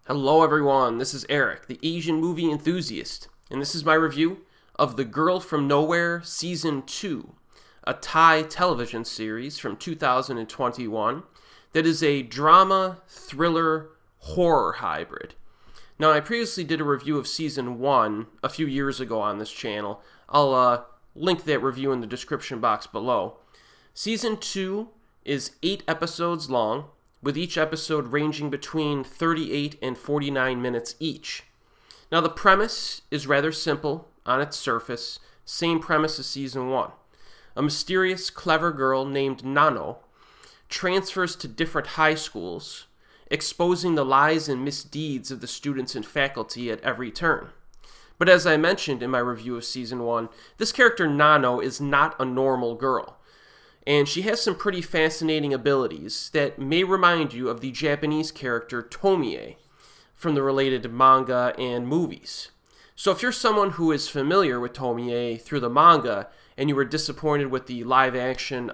Hello everyone, this is Erik, the Asian movie enthusiast, and this is my review of The Girl from Nowhere Season 2, a Thai television series from 2021 that is a drama, thriller, horror hybrid. Now, I previously did a review of Season 1 a few years ago on this channel. I'll link that review in the description box below. Season 2 is 8 episodes long, with each episode ranging between 38 and 49 minutes each. Now, the premise is rather simple on its surface, same premise as Season 1. A mysterious, clever girl named Nanno transfers to different high schools, exposing the lies and misdeeds of the students and faculty at every turn. But as I mentioned in my review of Season 1, this character Nanno is not a normal girl. And she has some pretty fascinating abilities that may remind you of the Japanese character Tomie from the related manga and movies. So if you're someone who is familiar with Tomie through the manga and you were disappointed with the live-action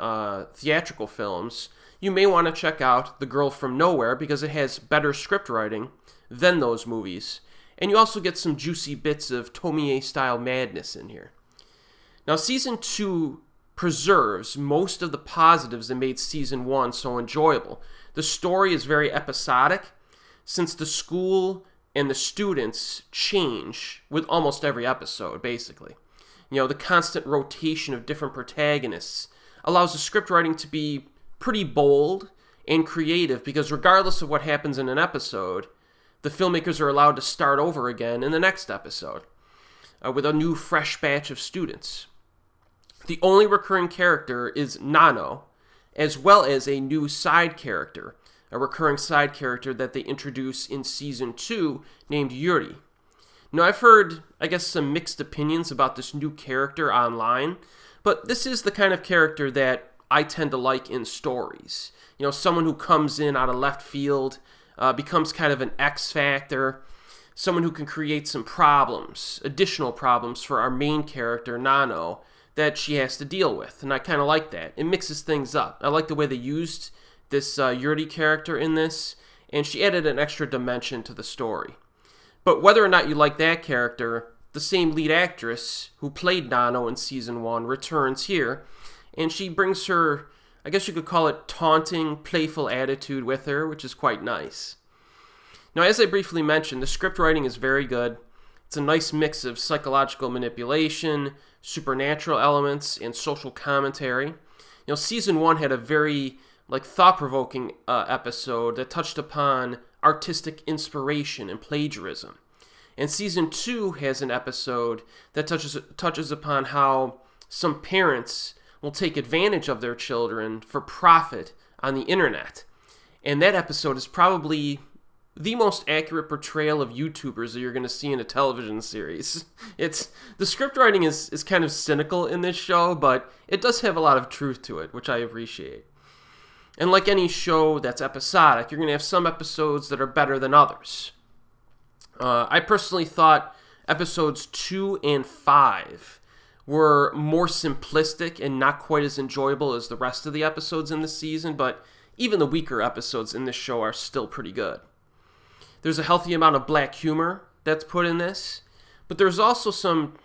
theatrical films, you may want to check out The Girl from Nowhere because it has better script writing than those movies. And you also get some juicy bits of Tomie-style madness in here. Now, Season 2 preserves most of the positives that made Season 1 so enjoyable. The story is very episodic, since the school and the students change with almost every episode, basically. The constant rotation of different protagonists allows the script writing to be pretty bold and creative, because regardless of what happens in an episode, the filmmakers are allowed to start over again in the next episode with a new, fresh batch of students. The only recurring character is Nanno, as well as a new side character, a recurring side character that they introduce in Season 2 named Yuri. Now, I've heard, some mixed opinions about this new character online, but this is the kind of character that I tend to like in stories. Someone who comes in out of left field, becomes kind of an X factor, someone who can create some problems, additional problems for our main character, Nanno, that she has to deal with, and I kind of like that. It mixes things up. I like the way they used this Yuri character in this, and she added an extra dimension to the story. But whether or not you like that character, the same lead actress who played Nanno in Season 1 returns here, and she brings her, I guess you could call it, taunting, playful attitude with her, which is quite nice. Now, as I briefly mentioned, the script writing is very good. It's a nice mix of psychological manipulation, supernatural elements, and social commentary. Season 1 had a very thought-provoking episode that touched upon artistic inspiration and plagiarism. And Season 2 has an episode that touches upon how some parents will take advantage of their children for profit on the internet. And that episode is probably the most accurate portrayal of YouTubers that you're going to see in a television series. The script writing is kind of cynical in this show, but it does have a lot of truth to it, which I appreciate. And like any show that's episodic, you're going to have some episodes that are better than others. I personally thought episodes 2 and 5 were more simplistic and not quite as enjoyable as the rest of the episodes in this season, but even the weaker episodes in this show are still pretty good. There's a healthy amount of black humor that's put in this, but there's also some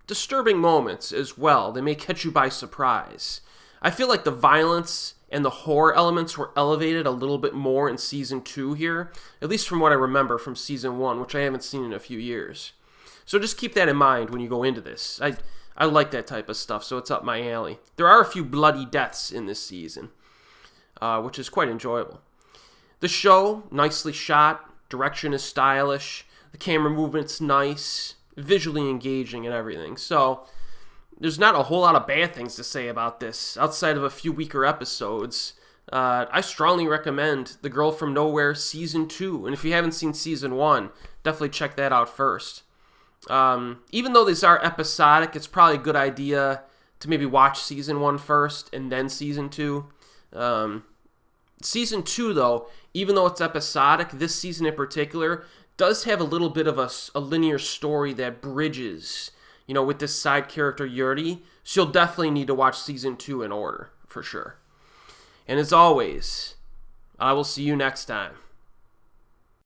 disturbing moments as well. They may catch you by surprise. I feel like the violence and the horror elements were elevated a little bit more in Season 2 here, at least from what I remember from Season 1, which I haven't seen in a few years. So just keep that in mind when you go into this. I like that type of stuff, so it's up my alley. There are a few bloody deaths in this season, which is quite enjoyable. The show, nicely shot. Direction is stylish, the camera movement's nice, visually engaging and everything. So there's not a whole lot of bad things to say about this outside of a few weaker episodes. I strongly recommend The Girl from Nowhere Season 2. And if you haven't seen Season 1, definitely check that out first. Even though these are episodic, it's probably a good idea to maybe watch Season 1 first and then Season 2. Season 2, though, even though it's episodic, this season in particular does have a little bit of a linear story that bridges, with this side character Yuri. So you'll definitely need to watch Season 2 in order, for sure. And as always, I will see you next time.